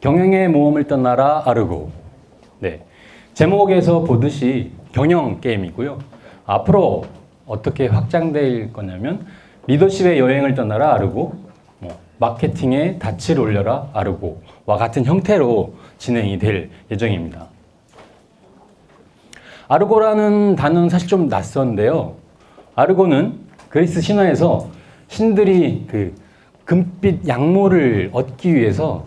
경영의 모험을 떠나라 아르고. 네. 제목에서 보듯이 경영 게임이고요. 앞으로 어떻게 확장될 거냐면 리더십의 여행을 떠나라 아르고, 마케팅의 닻을 올려라 아르고와 같은 형태로 진행이 될 예정입니다. 아르고라는 단어는 사실 좀 낯선데요. 아르고는 그리스 신화에서 신들이 그 금빛 양모를 얻기 위해서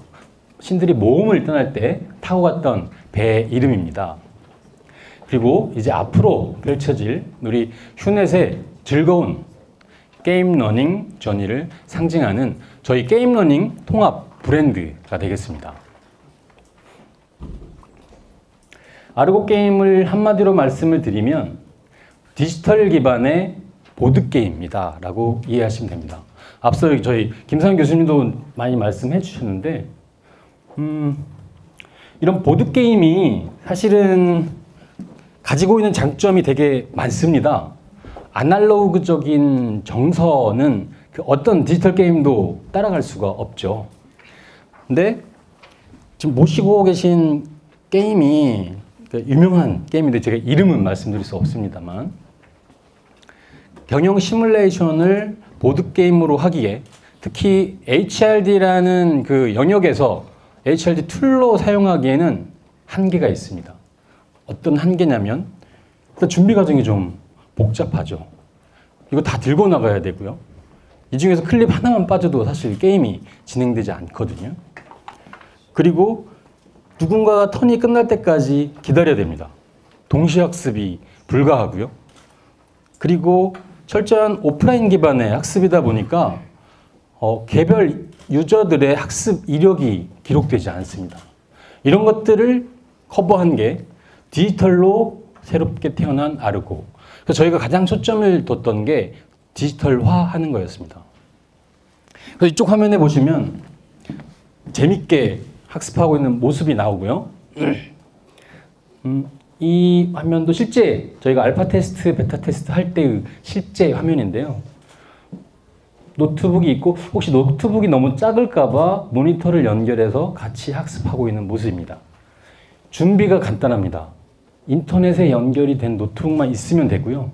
신들이 모험을 떠날 때 타고 갔던 배 이름입니다. 그리고 이제 앞으로 펼쳐질 우리 휴넷의 즐거운 게임 러닝 저니를 상징하는 저희 게임 러닝 통합 브랜드가 되겠습니다. 아르고 게임을 한마디로 말씀을 드리면 디지털 기반의 보드게임이다 라고 이해하시면 됩니다. 앞서 저희 김상현 교수님도 많이 말씀해 주셨는데 이런 보드게임이 사실은 가지고 있는 장점이 되게 많습니다. 아날로그적인 정서는 그 어떤 디지털 게임도 따라갈 수가 없죠. 근데 지금 모시고 계신 게임이 유명한 게임인데 제가 이름은 말씀드릴 수 없습니다만 경영 시뮬레이션을 보드게임으로 하기에 특히 HRD라는 그 영역에서 HRD 툴로 사용하기에는 한계가 있습니다. 어떤 한계냐면 일단 준비 과정이 좀 복잡하죠. 이거 다 들고 나가야 되고요. 이 중에서 클립 하나만 빠져도 사실 게임이 진행되지 않거든요. 그리고 누군가가 턴이 끝날 때까지 기다려야 됩니다. 동시학습이 불가하고요. 그리고 철저한 오프라인 기반의 학습이다 보니까 개별 유저들의 학습 이력이 기록되지 않습니다. 이런 것들을 커버한 게 디지털로 새롭게 태어난 아르고. 그래서 저희가 가장 초점을 뒀던 게 디지털화하는 거였습니다. 그래서 이쪽 화면에 보시면 재밌게 학습하고 있는 모습이 나오고요. 이 화면도 실제 저희가 알파 테스트, 베타 테스트 할 때의 실제 화면인데요. 노트북이 있고 혹시 노트북이 너무 작을까봐 모니터를 연결해서 같이 학습하고 있는 모습입니다. 준비가 간단합니다. 인터넷에 연결이 된 노트북만 있으면 되고요.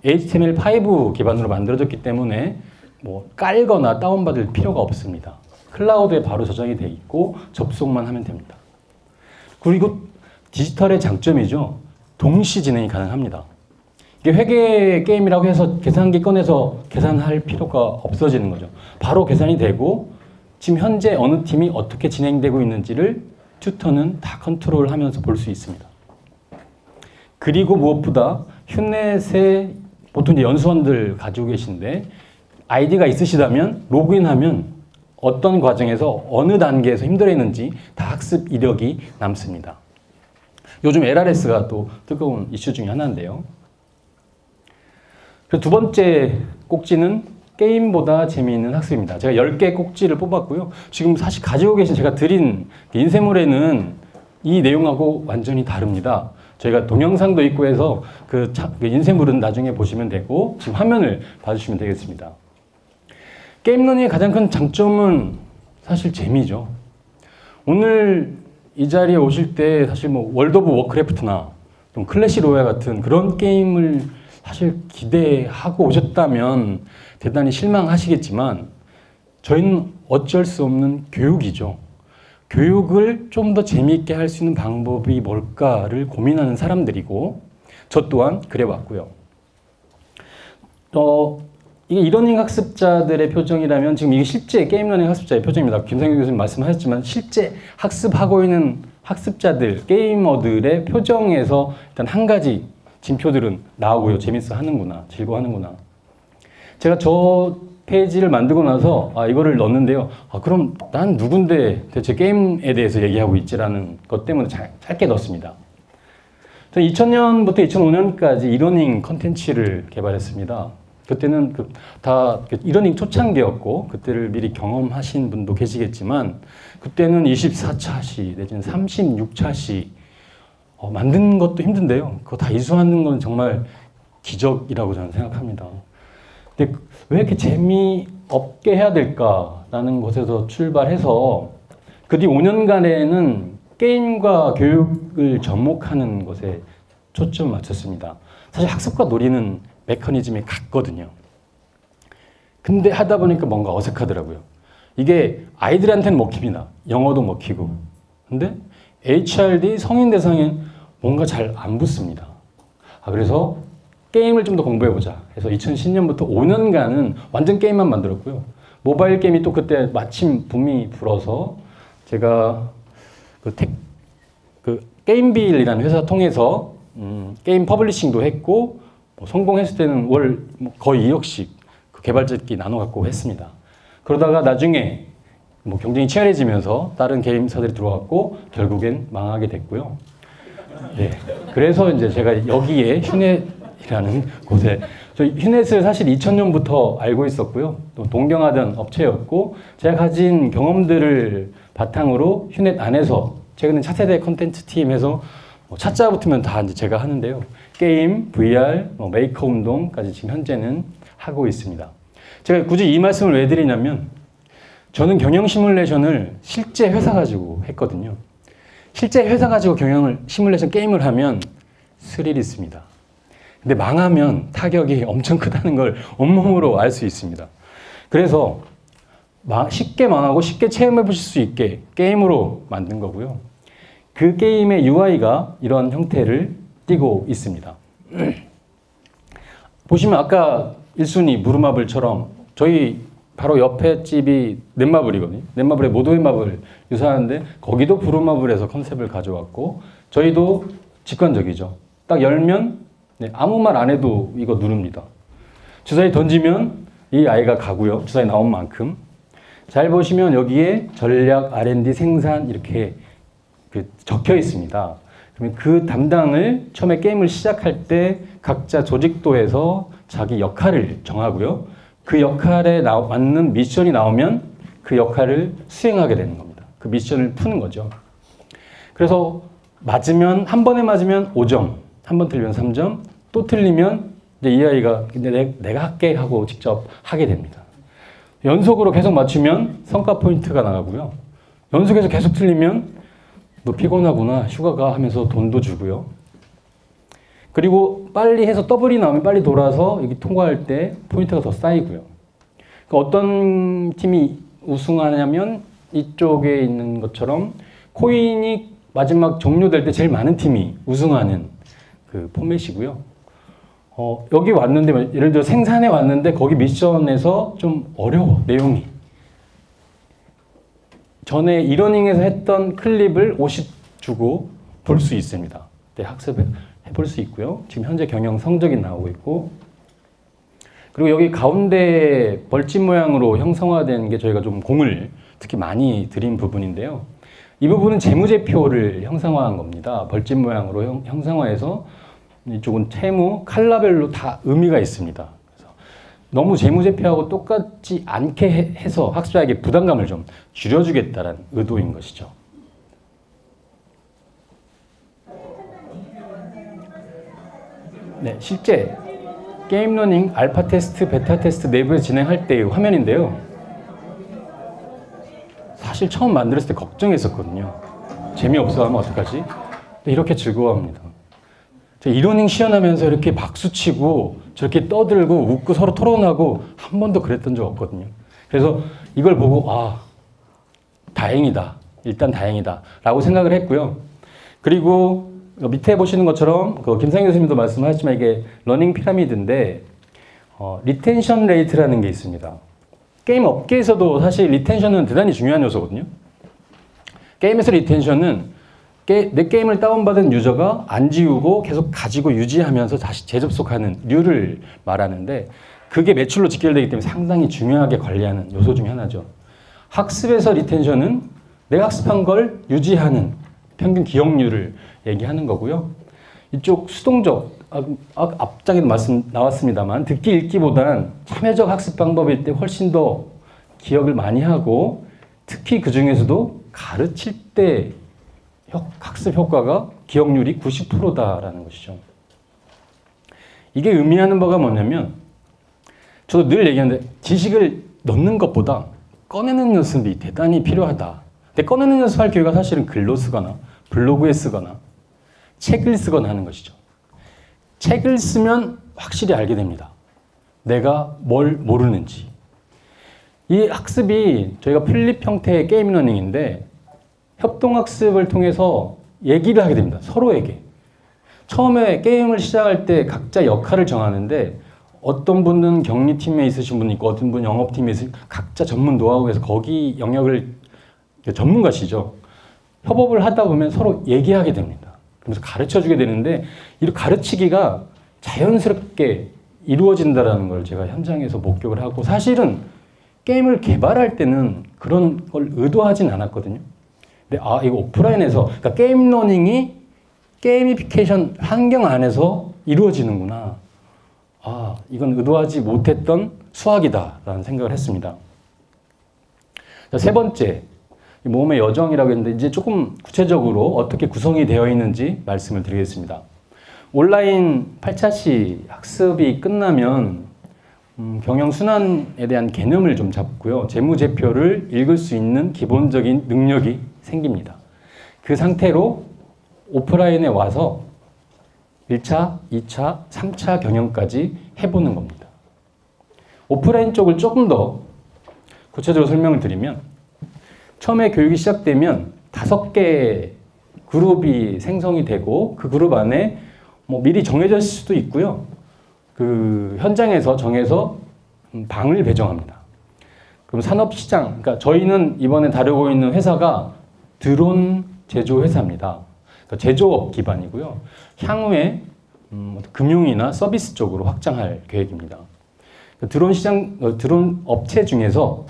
HTML5 기반으로 만들어졌기 때문에 뭐 깔거나 다운받을 필요가 없습니다. 클라우드에 바로 저장이 돼 있고 접속만 하면 됩니다. 그리고 디지털의 장점이죠. 동시 진행이 가능합니다. 이게 회계 게임이라고 해서 계산기 꺼내서 계산할 필요가 없어지는 거죠. 바로 계산이 되고 지금 현재 어느 팀이 어떻게 진행되고 있는지를 튜터는 다 컨트롤하면서 볼 수 있습니다. 그리고 무엇보다 휴넷에 보통 이제 연수원들 가지고 계신데 아이디가 있으시다면 로그인하면 어떤 과정에서 어느 단계에서 힘들어했는지 다 학습 이력이 남습니다. 요즘 LRS가 또 뜨거운 이슈 중에 하나인데요. 그리고 두 번째 꼭지는 게임보다 재미있는 학습입니다. 제가 10개 꼭지를 뽑았고요. 지금 사실 가지고 계신 제가 드린 인쇄물에는 이 내용하고 완전히 다릅니다. 저희가 동영상도 있고 해서 그 인쇄물은 나중에 보시면 되고 지금 화면을 봐주시면 되겠습니다. 게임 러닝의 가장 큰 장점은 사실 재미죠. 오늘 이 자리에 오실 때 사실 뭐 월드 오브 워크래프트나 좀 클래시 로얄 같은 그런 게임을 사실 기대하고 오셨다면 대단히 실망하시겠지만 저희는 어쩔 수 없는 교육이죠. 교육을 좀 더 재미있게 할 수 있는 방법이 뭘까를 고민하는 사람들이고 저 또한 그래왔고요. 이게 이러닝 학습자들의 표정이라면 지금 이게 실제 게임 러닝 학습자의 표정입니다. 김상현 교수님 말씀하셨지만 실제 학습하고 있는 학습자들, 게이머들의 표정에서 일단 한 가지 징표들은 나오고요. 재밌어 하는구나, 즐거워하는구나. 제가 저 페이지를 만들고 나서 이거를 넣었는데요. 그럼 난 누군데 대체 게임에 대해서 얘기하고 있지라는 것 때문에 짧게 넣었습니다. 저는 2000년부터 2005년까지 이러닝 컨텐츠를 개발했습니다. 그때는 다 이러닝 초창기였고 그때를 미리 경험하신 분도 계시겠지만 그때는 24차시 내지는 36차시 만드는 것도 힘든데요. 그거 다 이수하는 건 정말 기적이라고 저는 생각합니다. 근데 왜 이렇게 재미없게 해야 될까라는 것에서 출발해서 그 뒤 5년간에는 게임과 교육을 접목하는 것에 초점을 맞췄습니다. 사실 학습과 놀이는 메커니즘이 같거든요. 근데 하다 보니까 뭔가 어색하더라고요. 이게 아이들한테는 먹힙니다. 영어도 먹히고. 근데 HRD 성인 대상엔 뭔가 잘 안 붙습니다. 그래서 게임을 좀 더 공부해보자 해서 2010년부터 5년간은 완전 게임만 만들었고요. 모바일 게임이 또 그때 마침 붐이 불어서 제가 게임빌이라는 회사 통해서 게임 퍼블리싱도 했고 성공했을 때는 월 거의 2억씩 그 개발자끼리 나눠 갖고 했습니다. 그러다가 나중에 경쟁이 치열해지면서 다른 게임사들이 들어왔고 결국엔 망하게 됐고요. 네. 그래서 이제 제가 여기에 휴넷이라는 곳에 저희 휴넷을 사실 2000년부터 알고 있었고요. 또 동경하던 업체였고 제가 가진 경험들을 바탕으로 휴넷 안에서 최근에 차세대 컨텐츠 팀에서 차자 붙으면 다 이제 제가 하는데요. 게임, VR, 메이커 운동까지 지금 현재는 하고 있습니다. 제가 굳이 이 말씀을 왜 드리냐면 저는 경영 시뮬레이션을 실제 회사 가지고 했거든요. 실제 회사 가지고 시뮬레이션 게임을 하면 스릴이 있습니다. 근데 망하면 타격이 엄청 크다는 걸 온몸으로 알 수 있습니다. 그래서 쉽게 망하고 쉽게 체험해 보실 수 있게 게임으로 만든 거고요. 그 게임의 UI가 이런 형태를 띠고 있습니다. 보시면 아까 1순위 무르마블처럼 저희 바로 옆에 집이 넷마블이거든요. 넷마블의 모두의 마블 유사한데 거기도 부루마블에서 컨셉을 가져왔고 저희도 직관적이죠. 딱 열면 아무 말 안 해도 이거 누릅니다. 주사위 던지면 이 아이가 가고요. 주사위 나온 만큼. 잘 보시면 여기에 전략, R&D, 생산 이렇게 적혀 있습니다. 그러면 그 담당을 처음에 게임을 시작할 때 각자 조직도에서 자기 역할을 정하고요. 그 역할에 맞는 미션이 나오면 그 역할을 수행하게 되는 겁니다. 그 미션을 푸는 거죠. 그래서 한 번에 맞으면 5점, 한 번 틀리면 3점, 또 틀리면 이제 이 아이가 내가 할게 하고 직접 하게 됩니다. 연속으로 계속 맞추면 성과 포인트가 나가고요. 연속해서 계속 틀리면 너 피곤하구나, 휴가가 하면서 돈도 주고요. 그리고 빨리 해서 더블이 나오면 빨리 돌아서 여기 통과할 때 포인트가 더 쌓이고요. 그러니까 어떤 팀이 우승하냐면 이쪽에 있는 것처럼 코인이 마지막 종료될 때 제일 많은 팀이 우승하는 그 포맷이고요. 여기 왔는데 예를 들어 생산에 왔는데 거기 미션에서 좀 어려워 내용이. 전에 이러닝에서 했던 클립을 50 주고 볼 수 있습니다. 네, 학습해 볼 수 있고요. 지금 현재 경영 성적이 나오고 있고 그리고 여기 가운데 벌집 모양으로 형성화된 게 저희가 좀 공을 특히 많이 들인 부분인데요. 이 부분은 재무제표를 형상화한 겁니다. 벌집 모양으로 형상화해서 이쪽은 채무, 칼라별로 다 의미가 있습니다. 그래서 너무 재무제표하고 똑같지 않게 해서 학습자에게 부담감을 좀 줄여주겠다는 의도인 것이죠. 네, 실제 게임 러닝 알파 테스트, 베타 테스트 내부에서 진행할 때의 화면인데요. 사실 처음 만들었을 때 걱정했었거든요. 재미없어 하면 어떡하지? 근데 이렇게 즐거워합니다. 이러닝 시연하면서 이렇게 박수치고 저렇게 떠들고 웃고 서로 토론하고 한 번도 그랬던 적 없거든요. 그래서 이걸 보고 다행이다. 일단 다행이다. 라고 생각을 했고요. 그리고 밑에 보시는 것처럼 김상희 교수님도 말씀하셨지만 이게 러닝 피라미드인데 리텐션 레이트라는 게 있습니다. 게임 업계에서도 사실 리텐션은 대단히 중요한 요소거든요. 게임에서 리텐션은 내 게임을 다운받은 유저가 안 지우고 계속 가지고 유지하면서 다시 재접속하는 류를 말하는데 그게 매출로 직결되기 때문에 상당히 중요하게 관리하는 요소 중에 하나죠. 학습에서 리텐션은 내가 학습한 걸 유지하는 평균 기억률을 얘기하는 거고요. 이쪽 수동적, 앞장에도 말씀 나왔습니다만 듣기 읽기보단 참여적 학습 방법일 때 훨씬 더 기억을 많이 하고 특히 그 중에서도 가르칠 때 학습 효과가 기억률이 90%다라는 것이죠. 이게 의미하는 바가 뭐냐면 저도 늘 얘기하는데 지식을 넣는 것보다 꺼내는 연습이 대단히 필요하다. 근데 꺼내는 연습할 기회가 사실은 글로 쓰거나 블로그에 쓰거나 책을 쓰거나 하는 것이죠. 책을 쓰면 확실히 알게 됩니다. 내가 뭘 모르는지. 이 학습이 저희가 플립 형태의 게임 러닝인데 협동학습을 통해서 얘기를 하게 됩니다. 서로에게. 처음에 게임을 시작할 때 각자 역할을 정하는데 어떤 분은 격리팀에 있으신 분이 있고 어떤 분은 영업팀에 있으신 각자 전문 노하우에서 거기 영역을 전문가시죠. 협업을 하다 보면 서로 얘기하게 됩니다. 그러면서 가르쳐주게 되는데 이 가르치기가 자연스럽게 이루어진다는 걸 제가 현장에서 목격을 하고 사실은 게임을 개발할 때는 그런 걸 의도하진 않았거든요. 근데 이거 오프라인에서 그러니까 게임 러닝이 게이미피케이션 환경 안에서 이루어지는구나. 이건 의도하지 못했던 수학이다라는 생각을 했습니다. 자, 세 번째, 모험의 여정이라고 했는데 이제 조금 구체적으로 어떻게 구성이 되어 있는지 말씀을 드리겠습니다. 온라인 8차시 학습이 끝나면 경영순환에 대한 개념을 좀 잡고요. 재무제표를 읽을 수 있는 기본적인 능력이 생깁니다. 그 상태로 오프라인에 와서 1차, 2차, 3차 경영까지 해보는 겁니다. 오프라인 쪽을 조금 더 구체적으로 설명을 드리면 처음에 교육이 시작되면 5개 그룹이 생성이 되고 그 그룹 안에 미리 정해졌을 수도 있고요. 그 현장에서 정해서 방을 배정합니다. 그럼 산업시장, 그러니까 저희는 이번에 다루고 있는 회사가 드론 제조 회사입니다. 그러니까 제조업 기반이고요. 향후에 금융이나 서비스 쪽으로 확장할 계획입니다. 드론 시장, 드론 업체 중에서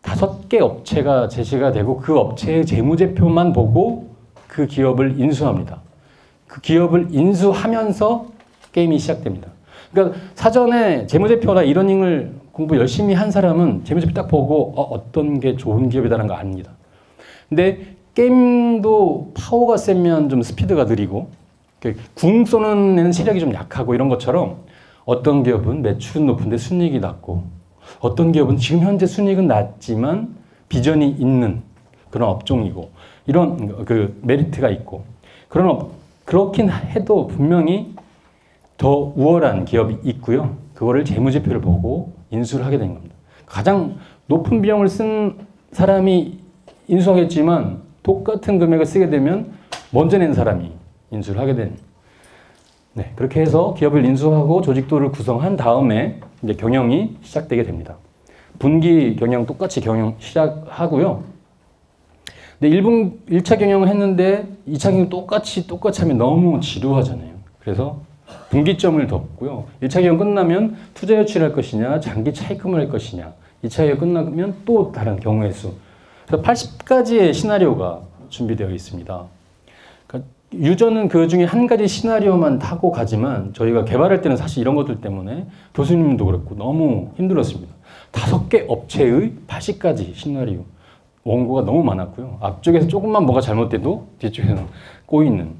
5개 업체가 제시가 되고 그 업체의 재무제표만 보고 그 기업을 인수합니다. 그 기업을 인수하면서 게임이 시작됩니다. 그러니까 사전에 재무제표나 이러닝을 공부 열심히 한 사람은 재무제표 딱 보고 어떤 게 좋은 기업이다라는 거 압니다. 근데 게임도 파워가 세면 좀 스피드가 느리고 궁 쏘는 애는 체력이 좀 약하고 이런 것처럼 어떤 기업은 매출은 높은데 순이익이 낮고 어떤 기업은 지금 현재 순이익은 낮지만 비전이 있는 그런 업종이고 이런 그 메리트가 있고 그렇긴 해도 분명히 더 우월한 기업이 있고요. 그거를 재무제표를 보고 인수를 하게 된 겁니다. 가장 높은 비용을 쓴 사람이 인수하겠지만 똑같은 금액을 쓰게 되면 먼저 낸 사람이 인수를 하게 된. 네, 그렇게 해서 기업을 인수하고 조직도를 구성한 다음에 이제 경영이 시작되게 됩니다. 분기 경영 똑같이 경영 시작하고요. 근데 1차 경영을 했는데 2차 경영 똑같이 하면 너무 지루하잖아요. 그래서 분기점을 뒀고요. 1차 경영 끝나면 투자 유치를 할 것이냐, 장기 차입금을 할 것이냐, 2차 경영 끝나면 또 다른 경우의 수. 그래서 80가지의 시나리오가 준비되어 있습니다. 그러니까 유저는 그 중에 한 가지 시나리오만 타고 가지만 저희가 개발할 때는 사실 이런 것들 때문에 교수님도 그렇고 너무 힘들었습니다. 5개 업체의 80가지 시나리오. 원고가 너무 많았고요. 앞쪽에서 조금만 뭐가 잘못돼도 뒤쪽에는 꼬이는.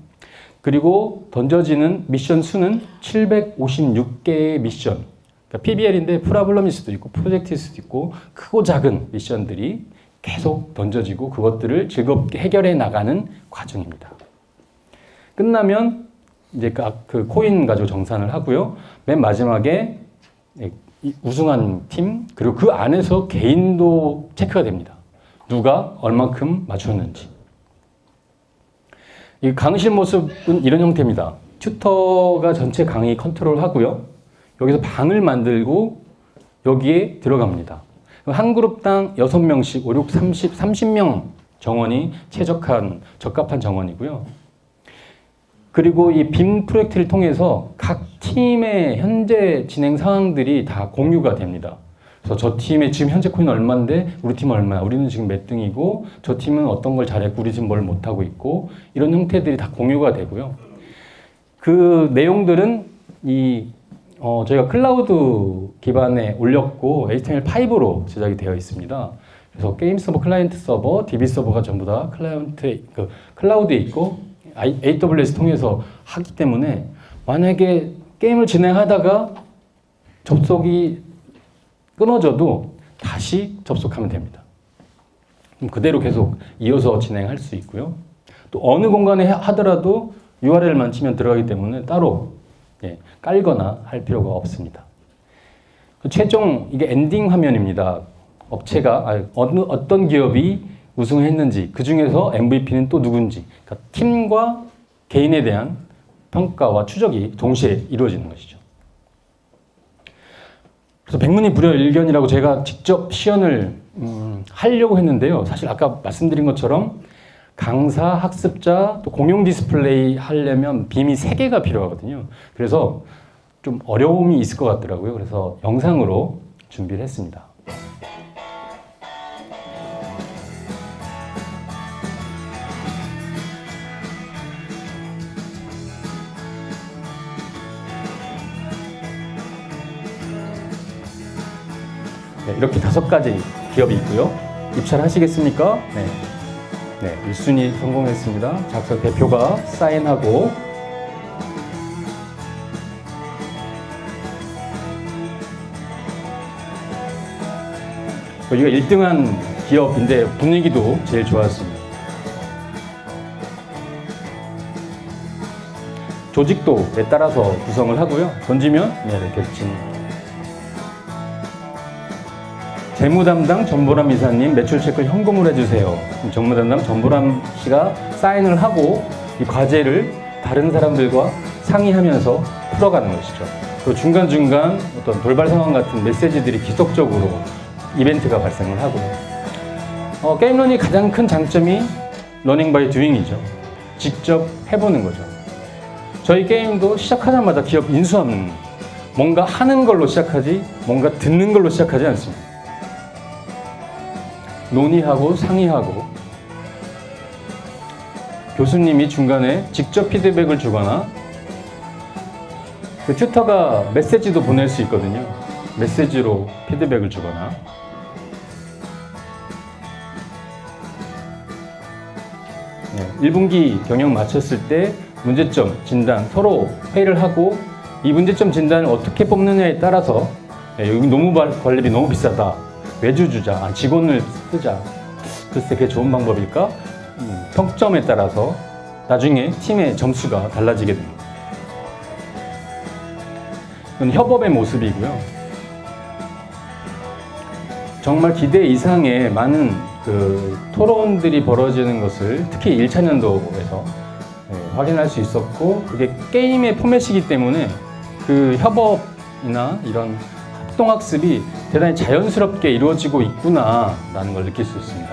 그리고 던져지는 미션 수는 756개의 미션. 그러니까 PBL인데 프라블럼일 수도 있고 프로젝트일 수도 있고 크고 작은 미션들이 계속 던져지고 그것들을 즐겁게 해결해 나가는 과정입니다. 끝나면 이제 그 코인 가지고 정산을 하고요. 맨 마지막에 우승한 팀 그리고 그 안에서 개인도 체크가 됩니다. 누가 얼만큼 맞췄는지. 이 강의실 모습은 이런 형태입니다. 튜터가 전체 강의 컨트롤하고요. 여기서 방을 만들고 여기에 들어갑니다. 한 그룹당 6명씩 5, 6, 30명 정원이 적합한 정원이고요. 그리고 이 빔 프로젝트를 통해서 각 팀의 현재 진행 상황들이 다 공유가 됩니다. 그래서 저 팀의 지금 현재 코인 얼마인데 우리 팀은 얼마야? 우리는 지금 몇 등이고 저 팀은 어떤 걸 잘했고 우리 지금 뭘 못하고 있고 이런 형태들이 다 공유가 되고요. 그 내용들은 저희가 클라우드 기반에 올렸고 HTML5로 제작이 되어 있습니다. 그래서 게임 서버, 클라이언트 서버, DB 서버가 전부 다 클라우드에 있고 AWS 통해서 하기 때문에 만약에 게임을 진행하다가 접속이 끊어져도 다시 접속하면 됩니다. 그대로 계속 이어서 진행할 수 있고요. 또 어느 공간에 하더라도 URL만 치면 들어가기 때문에 따로 깔거나 할 필요가 없습니다. 최종 이게 엔딩 화면입니다. 업체가 어떤 기업이 우승했는지, 그 중에서 MVP는 또 누군지, 그러니까 팀과 개인에 대한 평가와 추적이 동시에 이루어지는 것이죠. 그래서 백문이 불여일견이라고 제가 직접 시연을 하려고 했는데요. 사실 아까 말씀드린 것처럼 강사, 학습자, 또 공용 디스플레이 하려면 빔이 3개가 필요하거든요. 그래서 좀 어려움이 있을 것 같더라고요. 그래서 영상으로 준비를 했습니다. 네, 이렇게 5가지 기업이 있고요. 입찰하시겠습니까? 네, 1순위 성공했습니다. 작성 대표가 사인하고 여기가 1등한 기업인데 분위기도 제일 좋았습니다. 조직도에 따라서 구성을 하고요. 던지면 이렇게 재무 담당 전보람 이사님 매출 체크 현금으로 해주세요. 정무 담당 전보람 씨가 사인을 하고 이 과제를 다른 사람들과 상의하면서 풀어가는 것이죠. 또 중간중간 어떤 돌발 상황 같은 메시지들이 지속적으로 이벤트가 발생을 하고요. 게임런이 가장 큰 장점이 러닝 바이 두잉이죠. 직접 해보는 거죠. 저희 게임도 시작하자마자 기업 인수하는, 뭔가 하는 걸로 시작하지 뭔가 듣는 걸로 시작하지 않습니다. 논의하고 상의하고 교수님이 중간에 직접 피드백을 주거나 그 튜터가 메시지도 보낼 수 있거든요. 메시지로 피드백을 주거나 네, 1분기 경영 마쳤을 때 문제점 진단 서로 회의를 하고 이 문제점 진단을 어떻게 뽑느냐에 따라서 여기 노무 관리비 너무 비싸다. 외주 주자, 직원을 쓰자. 글쎄 그게 좋은 방법일까? 평점에 따라서 나중에 팀의 점수가 달라지게 됩니다. 이건 협업의 모습이고요. 정말 기대 이상의 많은 토론들이 벌어지는 것을 특히 1차 년도에서 확인할 수 있었고, 그게 게임의 포맷이기 때문에 그 협업이나 이런 합동학습이 대단히 자연스럽게 이루어지고 있구나 라는 걸 느낄 수 있습니다.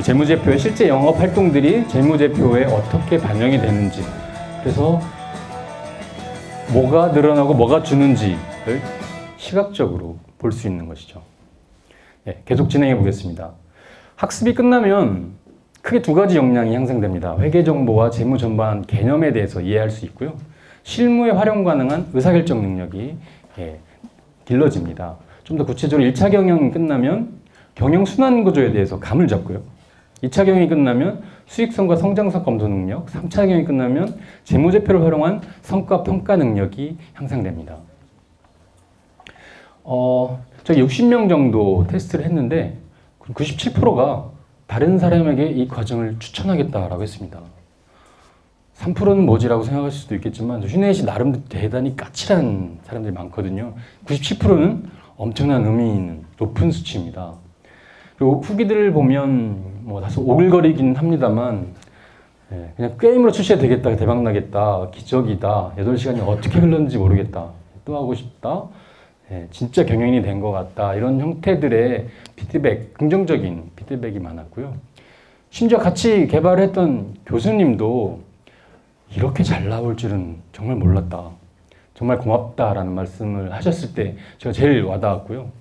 재무제표의 실제 영업 활동들이 재무제표에 어떻게 반영이 되는지, 그래서 뭐가 늘어나고 뭐가 주는지를 시각적으로 볼 수 있는 것이죠. 계속 진행해 보겠습니다. 학습이 끝나면 크게 2가지 역량이 향상됩니다. 회계정보와 재무 전반 개념에 대해서 이해할 수 있고요. 실무에 활용 가능한 의사결정 능력이 길러집니다. 좀 더 구체적으로 1차 경영이 끝나면 경영순환 구조에 대해서 감을 잡고요. 2차 경영이 끝나면 수익성과 성장성 검토 능력, 3차 경영이 끝나면 재무제표를 활용한 성과 평가 능력이 향상됩니다. 저희 60명 정도 테스트를 했는데 97%가 다른 사람에게 이 과정을 추천하겠다라고 했습니다. 3%는 뭐지라고 생각하실 수도 있겠지만 휴넷이 나름 대단히 까칠한 사람들이 많거든요. 97%는 엄청난 의미 있는 높은 수치입니다. 그리고 후기들을 보면 뭐 다소 오글거리긴 합니다만 그냥 게임으로 출시해야 되겠다, 대박나겠다, 기적이다, 8시간이 어떻게 흘렀는지 모르겠다, 또 하고 싶다, 진짜 경영인이 된 것 같다, 이런 형태들의 피드백, 긍정적인 피드백이 많았고요. 심지어 같이 개발을 했던 교수님도 이렇게 잘 나올 줄은 정말 몰랐다, 정말 고맙다라는 말씀을 하셨을 때 제가 제일 와닿았고요.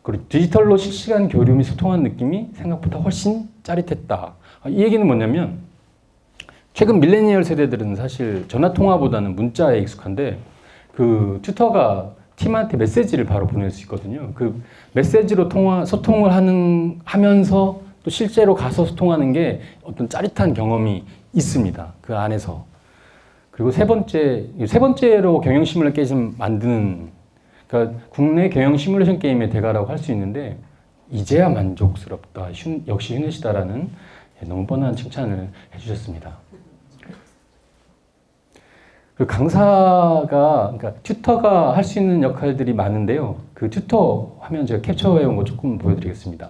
그리고 디지털로 실시간 교류 및 소통하는 느낌이 생각보다 훨씬 짜릿했다. 이 얘기는 뭐냐면 최근 밀레니얼 세대들은 사실 전화통화보다는 문자에 익숙한데 그 튜터가 팀한테 메시지를 바로 보낼 수 있거든요. 그 메시지로 소통을 하면서 또 실제로 가서 소통하는 게 어떤 짜릿한 경험이 있습니다. 그 안에서. 그리고 세 번째로 경영 시뮬레이션 만드는, 그러니까 국내 경영 시뮬레이션 게임의 대가라고 할 수 있는데, 이제야 만족스럽다. 역시 휴넷이다라는 너무 뻔한 칭찬을 해주셨습니다. 그 강사가, 그러니까 튜터가 할 수 있는 역할들이 많은데요. 그 튜터 화면 제가 캡처해온 거 조금 보여드리겠습니다.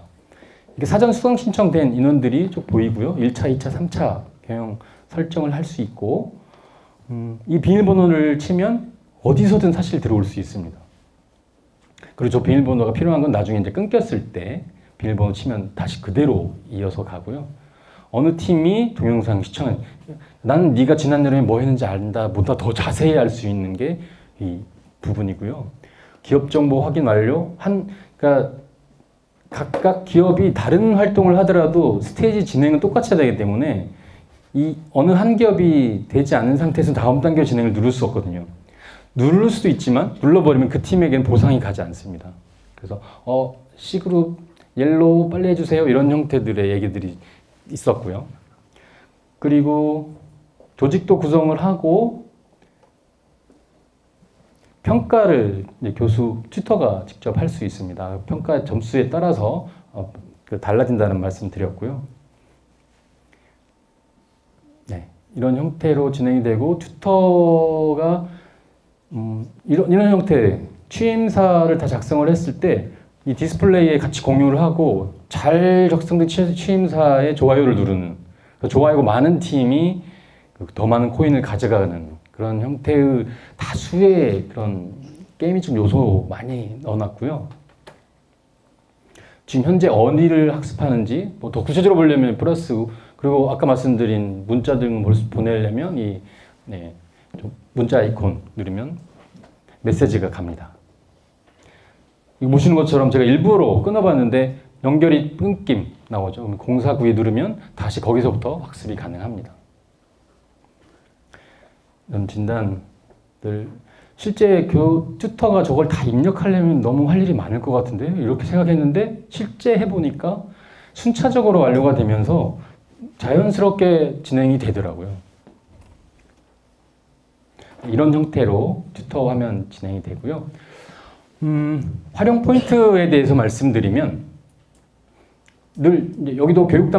이게 사전 수강 신청된 인원들이 쭉 보이고요. 1차, 2차, 3차 경영 설정을 할 수 있고, 이 비밀번호를 치면 어디서든 사실 들어올 수 있습니다. 그리고 저 비밀번호가 필요한 건 나중에 이제 끊겼을 때 비밀번호 치면 다시 그대로 이어서 가고요. 어느 팀이 동영상 시청한, 난 네가 지난 여름에 뭐 했는지 안다 보다 더 자세히 알 수 있는 게 이 부분이고요. 기업 정보 확인 완료. 그러니까 각각 기업이 다른 활동을 하더라도 스테이지 진행은 똑같이 되기 때문에 이 어느 한 기업이 되지 않은 상태에서 다음 단계 진행을 누를 수 없거든요. 누를 수도 있지만 눌러버리면 그 팀에게는 보상이 가지 않습니다. 그래서 C그룹 옐로우 빨리 해주세요 이런 형태들의 얘기들이 있었고요. 그리고 조직도 구성을 하고 평가를 이제 교수 튜터가 직접 할 수 있습니다. 평가 점수에 따라서 달라진다는 말씀 드렸고요. 네, 이런 형태로 진행이 되고 튜터가 이런 형태 취임사를 다 작성을 했을 때 이 디스플레이에 같이 공유를 하고 잘 작성된 취임사에 좋아요를 누르는, 좋아요가 많은 팀이 더 많은 코인을 가져가는 그런 형태의 다수의 그런 게임이적 요소 많이 넣어놨고요. 지금 현재 어디를 학습하는지 뭐 더 구체적으로 보려면 플러스, 그리고 아까 말씀드린 문자 등 보내려면 이 문자 아이콘 누르면 메시지가 갑니다. 이거 보시는 것처럼 제가 일부러 끊어봤는데 연결이 끊김 나오죠. 그럼 049에 누르면 다시 거기서부터 학습이 가능합니다. 이런 진단들, 실제 튜터가 저걸 다 입력하려면 너무 할 일이 많을 것 같은데 이렇게 생각했는데 실제 해보니까 순차적으로 완료가 되면서 자연스럽게 진행이 되더라고요. 이런 형태로 튜터 화면 진행이 되고요. 활용 포인트에 대해서 말씀드리면 늘 여기도 교육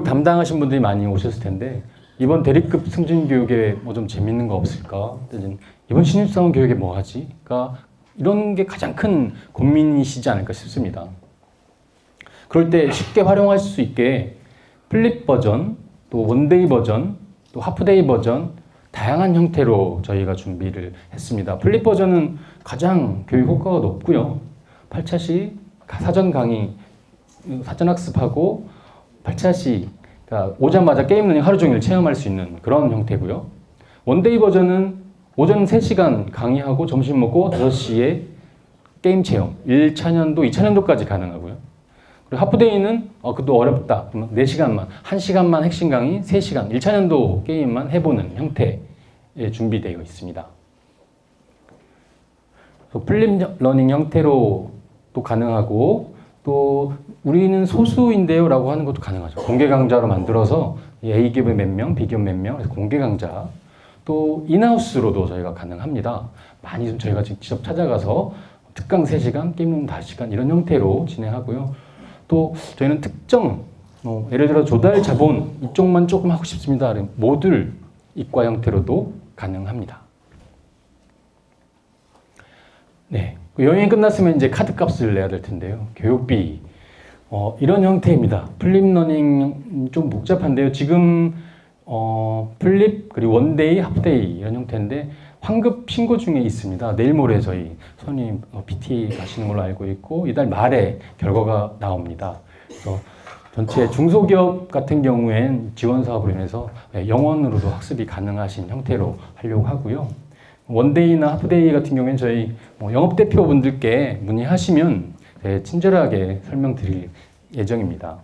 담당하신 분들이 많이 오셨을 텐데 이번 대리급 승진 교육에 뭐 좀 재밌는 거 없을까? 이번 신입사원 교육에 뭐 하지? 그러니까 이런 게 가장 큰 고민이시지 않을까 싶습니다. 그럴 때 쉽게 활용할 수 있게 플립 버전, 또 원데이 버전, 또 하프데이 버전 다양한 형태로 저희가 준비를 했습니다. 플립 버전은 가장 교육 효과가 높고요. 8차시 사전 강의, 사전 학습하고 8차시 그러니까 오자마자 게임 러닝 하루 종일 체험할 수 있는 그런 형태고요. 원데이 버전은 오전 3시간 강의하고 점심 먹고 5시에 게임 체험 1차년도, 2차년도까지 가능하고요. 그리고 하프데이는 그것도 어렵다. 그러면 4시간만, 1시간만 핵심 강의, 3시간, 1차년도 게임만 해보는 형태에 준비되어 있습니다. 플립 러닝 형태로 또 가능하고 또 우리는 소수인데요 라고 하는 것도 가능하죠. 공개 강좌로 만들어서 A기업에 몇 명, B기업 몇 명, 그래서 공개 강좌 또 인하우스로도 저희가 가능합니다. 많이 좀 저희가 직접 찾아가서 특강 3시간, 게임룸 5시간 이런 형태로 진행하고요. 또 저희는 특정 예를 들어 조달 자본 이쪽만 조금 하고 싶습니다. 모듈 이과 형태로도 가능합니다. 네, 여행이 끝났으면 이제 카드 값을 내야 될 텐데요. 교육비 이런 형태입니다. 플립 러닝 좀 복잡한데요. 지금 플립 그리고 원데이, 하프데이 이런 형태인데 환급 신고 중에 있습니다. 내일 모레 저희 선임 PT 가시는 걸로 알고 있고 이달 말에 결과가 나옵니다. 그래서 전체 중소기업 같은 경우엔 지원 사업으로 인해서 영원으로도 학습이 가능하신 형태로 하려고 하고요. 원데이나 하프데이 같은 경우에는 저희 영업대표분들께 문의하시면 친절하게 설명드릴 예정입니다.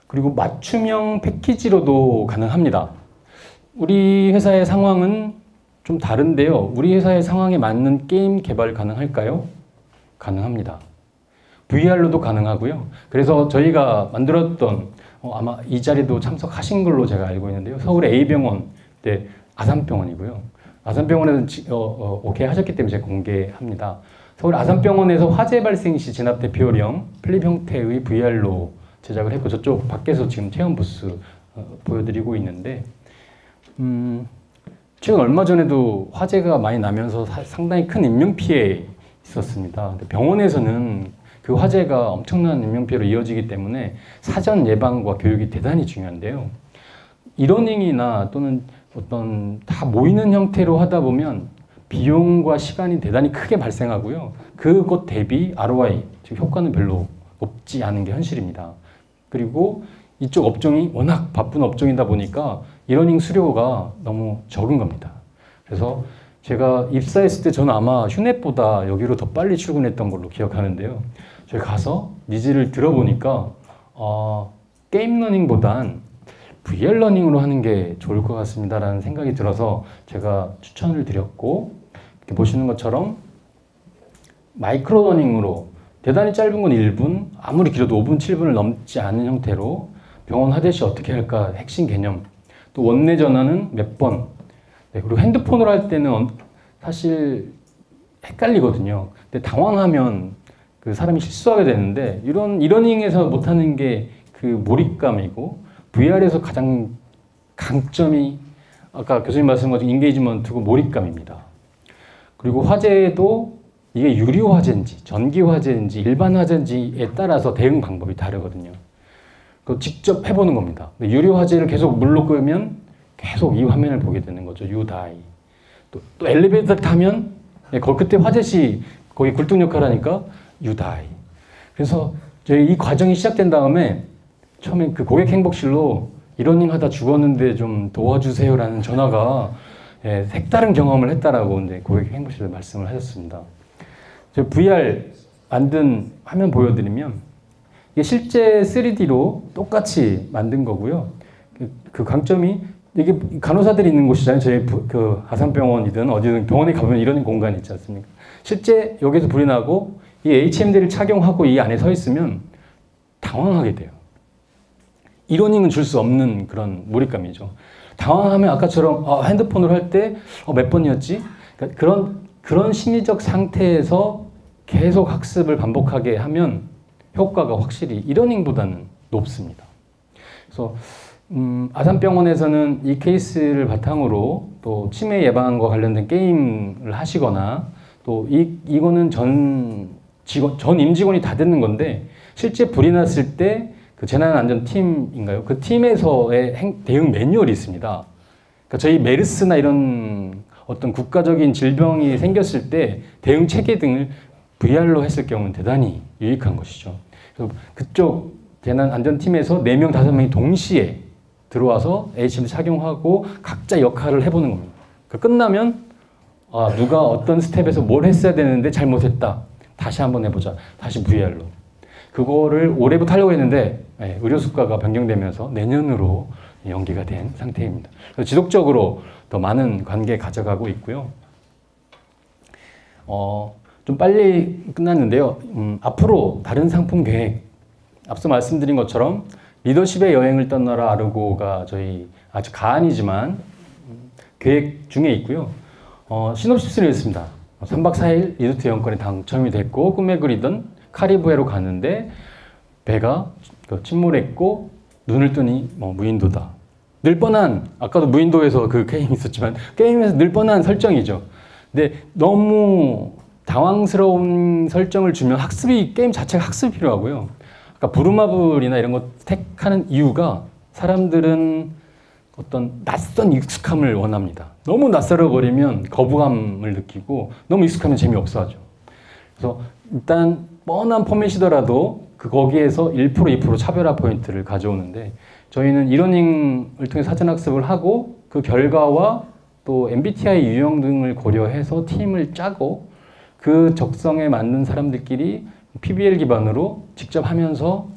그리고 맞춤형 패키지로도 가능합니다. 우리 회사의 상황은 좀 다른데요. 우리 회사의 상황에 맞는 게임 개발 가능할까요? 가능합니다. VR로도 가능하고요. 그래서 저희가 만들었던 아마 이 자리도 참석하신 걸로 제가 알고 있는데요. 서울의 A병원, 네, 아산병원이고요. 아산병원에서 오케이 하셨기 때문에 제가 공개합니다. 서울 아산병원에서 화재 발생 시 진압 대피요령 플립 형태의 VR로 제작을 했고 저쪽 밖에서 지금 체험 부스 보여드리고 있는데 최근 얼마 전에도 화재가 많이 나면서 상당히 큰 인명피해 있었습니다. 근데 병원에서는 그 화재가 엄청난 인명피해로 이어지기 때문에 사전 예방과 교육이 대단히 중요한데요. 이러닝이나 또는 어떤 다 모이는 형태로 하다 보면 비용과 시간이 대단히 크게 발생하고요. 그것 대비 ROI, 즉 효과는 별로 높지 않은 게 현실입니다. 그리고 이쪽 업종이 워낙 바쁜 업종이다 보니까 이러닝 수료가 너무 적은 겁니다. 그래서 제가 입사했을 때 저는 아마 휴넷보다 여기로 더 빨리 출근했던 걸로 기억하는데요. 저희 가서 니즈를 들어보니까 게임 러닝보단 VR 러닝으로 하는 게 좋을 것 같습니다라는 생각이 들어서 제가 추천을 드렸고 이렇게 보시는 것처럼 마이크로 러닝으로 대단히 짧은 건 1분, 아무리 길어도 5분, 7분을 넘지 않은 형태로 병원 하듯이 어떻게 할까 핵심 개념, 또 원내 전화는 몇 번, 네, 그리고 핸드폰으로 할 때는 사실 헷갈리거든요. 근데 당황하면 그 사람이 실수하게 되는데 이러닝에서 못하는 게 그 몰입감이고 VR에서 가장 강점이 아까 교수님 말씀하신 것처럼 인게이지먼트고 몰입감입니다. 그리고 화재도 이게 유리 화재인지 전기 화재인지 일반 화재인지에 따라서 대응 방법이 다르거든요. 그 직접 해보는 겁니다. 유리 화재를 계속 물로 끄면 계속 이 화면을 보게 되는 거죠. You die. 또 엘리베이터 타면 그때 화재 시 거기 굴뚝 역할 하니까 You die. 그래서 저희 이 과정이 시작된 다음에 처음에 그 고객 행복실로 이러닝 하다 죽었는데 좀 도와주세요라는 전화가 색다른 경험을 했다라고 이제 고객 행복실에 말씀을 하셨습니다. 저 VR 만든 화면 보여드리면 이게 실제 3D로 똑같이 만든 거고요. 그 강점이 이게 간호사들이 있는 곳이잖아요. 저희 그 아산병원이든 어디든 병원에 가보면 이런 공간이 있지 않습니까? 실제 여기서 불이 나고 이 HMD를 착용하고 이 안에 서 있으면 당황하게 돼요. 이러닝은 줄 수 없는 그런 몰입감이죠. 당황하면 아까처럼 핸드폰으로 할 때 몇 번이었지? 그러니까 그런 심리적 상태에서 계속 학습을 반복하게 하면 효과가 확실히 이러닝보다는 높습니다. 그래서 아산병원에서는 이 케이스를 바탕으로 또 치매 예방과 관련된 게임을 하시거나 또 이거는 전 임직원이 다 듣는 건데 실제 불이 났을 때 그 재난안전팀인가요? 그 팀에서의 대응 매뉴얼이 있습니다. 그러니까 저희 메르스나 이런 어떤 국가적인 질병이 생겼을 때 대응 체계 등을 VR로 했을 경우는 대단히 유익한 것이죠. 그래서 그쪽 재난안전팀에서 4명, 5명이 동시에 들어와서 HMD 착용하고 각자 역할을 해보는 겁니다. 그러니까 끝나면 누가 어떤 스텝에서 뭘 했어야 되는데 잘못했다. 다시 한번 해보자. 다시 VR로. 그거를 올해부터 하려고 했는데 의료수가가 변경되면서 내년으로 연기가 된 상태입니다. 그래서 지속적으로 더 많은 관계 가져가고 있고요. 좀 빨리 끝났는데요. 앞으로 다른 상품 계획, 앞서 말씀드린 것처럼 리더십의 여행을 떠나라 아르고가 저희 아주 가안이지만 계획 중에 있고요. 시놉시스를 했습니다. 3박 4일 리조트 여행권에 당첨이 됐고 꿈에 그리던 카리브해로 갔는데 배가 침몰했고 눈을 뜨니 무인도다. 늘 뻔한, 아까도 무인도에서 그 게임이 있었지만 게임에서 늘 뻔한 설정이죠. 근데 너무 당황스러운 설정을 주면 게임 자체가 학습이 필요하고요. 그러니까 부루마블이나 이런 거 택하는 이유가 사람들은 어떤 낯선 익숙함을 원합니다. 너무 낯설어 버리면 거부감을 느끼고 너무 익숙하면 재미없어 하죠. 그래서 일단 뻔한 포맷이더라도 거기에서 1%, 2% 차별화 포인트를 가져오는데 저희는 이러닝을 통해 사전학습을 하고 그 결과와 또 MBTI 유형 등을 고려해서 팀을 짜고 그 적성에 맞는 사람들끼리 PBL 기반으로 직접 하면서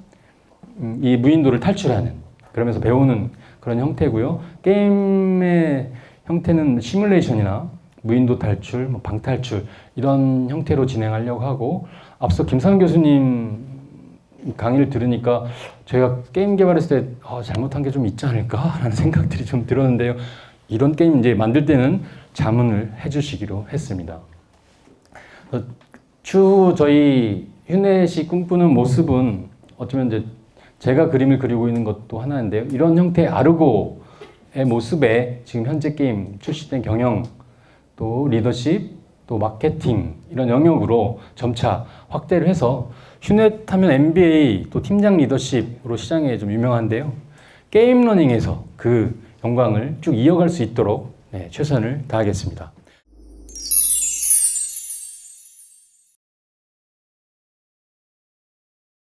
이 무인도를 탈출하는, 그러면서 배우는 그런 형태고요. 게임의 형태는 시뮬레이션이나 무인도 탈출, 뭐 방탈출 이런 형태로 진행하려고 하고 앞서 김상훈 교수님 강의를 들으니까 저희가 게임 개발했을 때 잘못한 게 좀 있지 않을까라는 생각들이 좀 들었는데요. 이런 게임 이제 만들 때는 자문을 해주시기로 했습니다. 추후 저희 휴넷이 꿈꾸는 모습은 어쩌면 이제 제가 그림을 그리고 있는 것도 하나인데요. 이런 형태의 아르고의 모습에 지금 현재 게임 출시된 경영, 또 리더십, 또 마케팅 이런 영역으로 점차 확대를 해서 휴넷 하면 MBA 또 팀장 리더십으로 시장에 좀 유명한데요. 게임 러닝에서 그 영광을 쭉 이어갈 수 있도록 최선을 다하겠습니다.